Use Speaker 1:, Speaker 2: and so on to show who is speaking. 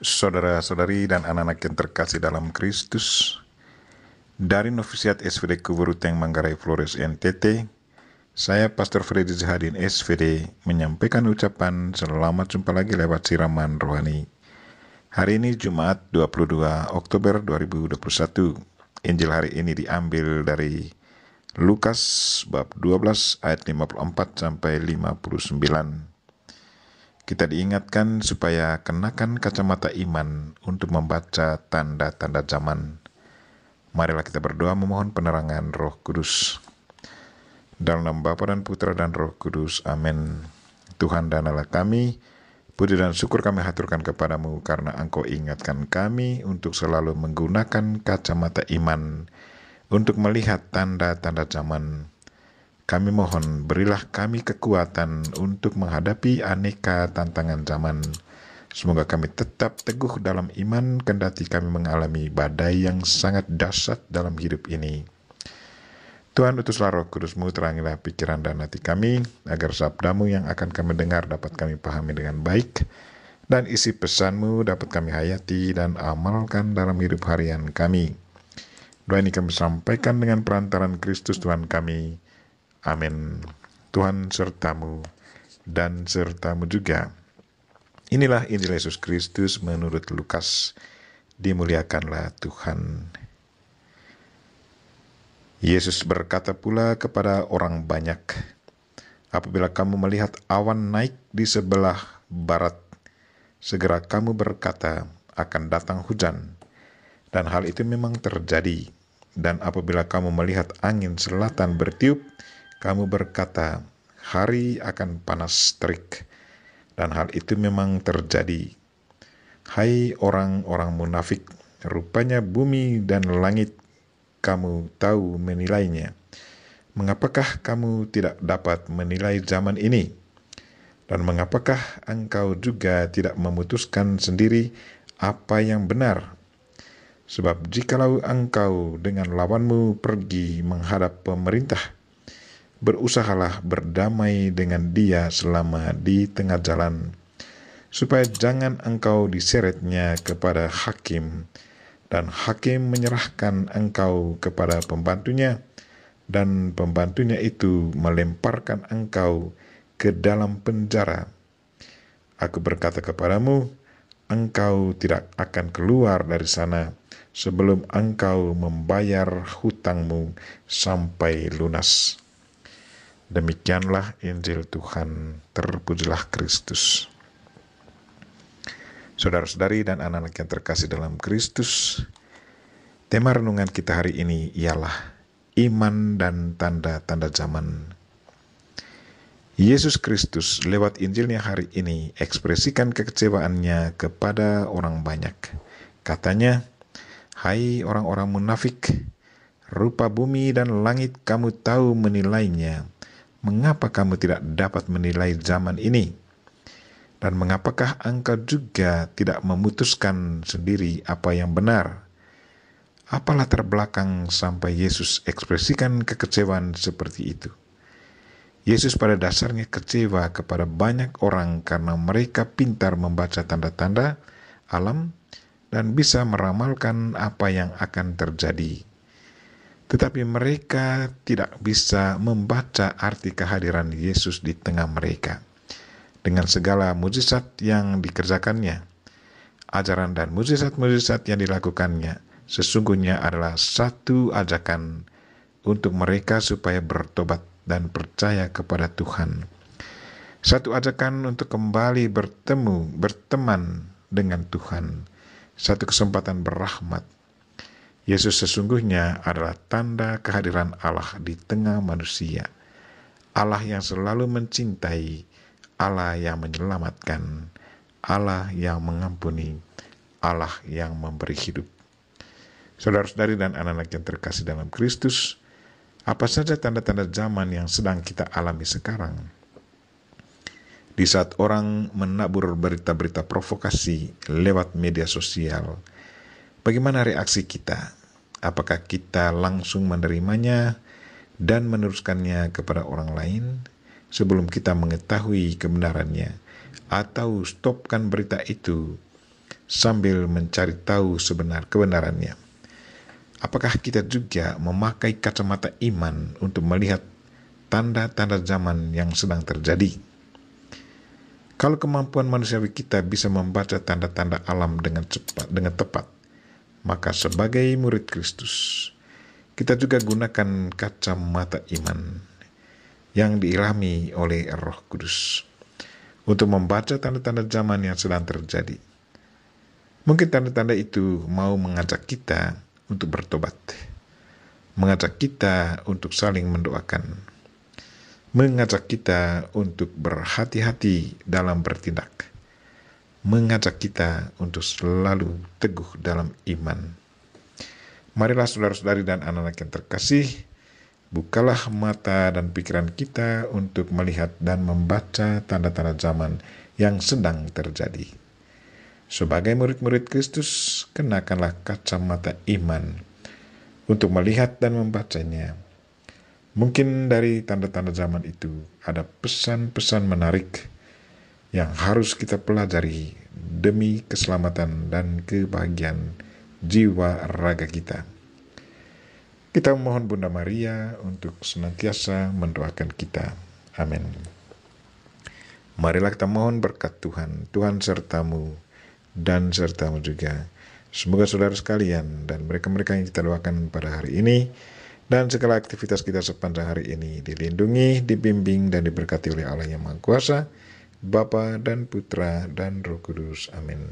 Speaker 1: Saudara-saudari dan anak-anak yang terkasih dalam Kristus, dari Novisiat SVD Kuburuteng Manggarai Flores NTT, saya Pastor Freddy Zahadin SVD menyampaikan ucapan selamat jumpa lagi lewat siraman rohani. Hari ini Jumat 22 Oktober 2021. Injil hari ini diambil dari Lukas bab 12 ayat 54 sampai 59. Kita diingatkan supaya kenakan kacamata iman untuk membaca tanda-tanda zaman. Marilah kita berdoa memohon penerangan Roh Kudus. Dalam nama Bapa dan Putra dan Roh Kudus. Amin. Tuhan dan Allah kami, puji dan syukur kami haturkan kepadamu karena Engkau ingatkan kami untuk selalu menggunakan kacamata iman untuk melihat tanda-tanda zaman. Kami mohon berilah kami kekuatan untuk menghadapi aneka tantangan zaman. Semoga kami tetap teguh dalam iman kendati kami mengalami badai yang sangat dahsyat dalam hidup ini. Tuhan, utuslah Roh Kudus-Mu, terangilah pikiran dan hati kami, agar sabda-Mu yang akan kami dengar dapat kami pahami dengan baik, dan isi pesan-Mu dapat kami hayati dan amalkan dalam hidup harian kami. Doa ini kami sampaikan dengan perantaran Kristus Tuhan kami. Amin. Tuhan sertamu dan sertamu juga. Inilah Injil Yesus Kristus menurut Lukas. Dimuliakanlah Tuhan. Yesus berkata pula kepada orang banyak, apabila kamu melihat awan naik di sebelah barat, segera kamu berkata akan datang hujan. Dan hal itu memang terjadi. Dan apabila kamu melihat angin selatan bertiup, kamu berkata, hari akan panas terik. Dan hal itu memang terjadi. Hai orang-orang munafik, rupanya bumi dan langit kamu tahu menilainya. Mengapakah kamu tidak dapat menilai zaman ini? Dan mengapakah engkau juga tidak memutuskan sendiri apa yang benar? Sebab jikalau engkau dengan lawanmu pergi menghadap pemerintah, berusahalah berdamai dengan dia selama di tengah jalan, supaya jangan engkau diseretnya kepada hakim, dan hakim menyerahkan engkau kepada pembantunya, dan pembantunya itu melemparkan engkau ke dalam penjara. Aku berkata kepadamu, engkau tidak akan keluar dari sana sebelum engkau membayar hutangmu sampai lunas. Demikianlah Injil Tuhan, terpujilah Kristus. Saudara-saudari dan anak-anak yang terkasih dalam Kristus, tema renungan kita hari ini ialah iman dan tanda-tanda zaman. Yesus Kristus lewat Injilnya hari ini ekspresikan kekecewaannya kepada orang banyak. Katanya, hai orang-orang munafik, rupa bumi dan langit kamu tahu menilainya. Mengapa kamu tidak dapat menilai zaman ini? Dan mengapakah engkau juga tidak memutuskan sendiri apa yang benar? Apa latar belakang sampai Yesus ekspresikan kekecewaan seperti itu? Yesus pada dasarnya kecewa kepada banyak orang karena mereka pintar membaca tanda-tanda alam dan bisa meramalkan apa yang akan terjadi. Tetapi mereka tidak bisa membaca arti kehadiran Yesus di tengah mereka. Dengan segala mujizat yang dikerjakannya, ajaran dan mujizat-mujizat yang dilakukannya, sesungguhnya adalah satu ajakan untuk mereka supaya bertobat dan percaya kepada Tuhan. Satu ajakan untuk kembali berteman dengan Tuhan. Satu kesempatan berrahmat. Yesus sesungguhnya adalah tanda kehadiran Allah di tengah manusia. Allah yang selalu mencintai, Allah yang menyelamatkan, Allah yang mengampuni, Allah yang memberi hidup. Saudara-saudari dan anak-anak yang terkasih dalam Kristus, apa saja tanda-tanda zaman yang sedang kita alami sekarang? Di saat orang menabur berita-berita provokasi lewat media sosial, bagaimana reaksi kita? Apakah kita langsung menerimanya dan meneruskannya kepada orang lain sebelum kita mengetahui kebenarannya? Atau stopkan berita itu sambil mencari tahu kebenarannya. Apakah kita juga memakai kacamata iman untuk melihat tanda-tanda zaman yang sedang terjadi? Kalau kemampuan manusiawi kita bisa membaca tanda-tanda alam dengan tepat, maka sebagai murid Kristus, kita juga gunakan kacamata iman yang diilhami oleh Roh Kudus untuk membaca tanda-tanda zaman yang sedang terjadi. Mungkin tanda-tanda itu mau mengajak kita untuk bertobat, mengajak kita untuk saling mendoakan, mengajak kita untuk berhati-hati dalam bertindak, mengajak kita untuk selalu teguh dalam iman. Marilah saudara-saudari dan anak-anak yang terkasih, bukalah mata dan pikiran kita untuk melihat dan membaca tanda-tanda zaman yang sedang terjadi. Sebagai murid-murid Kristus, kenakanlah kacamata iman untuk melihat dan membacanya. Mungkin dari tanda-tanda zaman itu ada pesan-pesan menarik yang harus kita pelajari demi keselamatan dan kebahagiaan jiwa raga kita. Kita memohon Bunda Maria untuk senantiasa mendoakan kita. Amin. Marilah kita mohon berkat Tuhan. Tuhan sertamu dan sertamu juga. Semoga saudara sekalian dan mereka-mereka yang kita doakan pada hari ini dan segala aktivitas kita sepanjang hari ini dilindungi, dibimbing, dan diberkati oleh Allah yang Maha Kuasa, Bapa dan Putra dan Roh Kudus. Amin.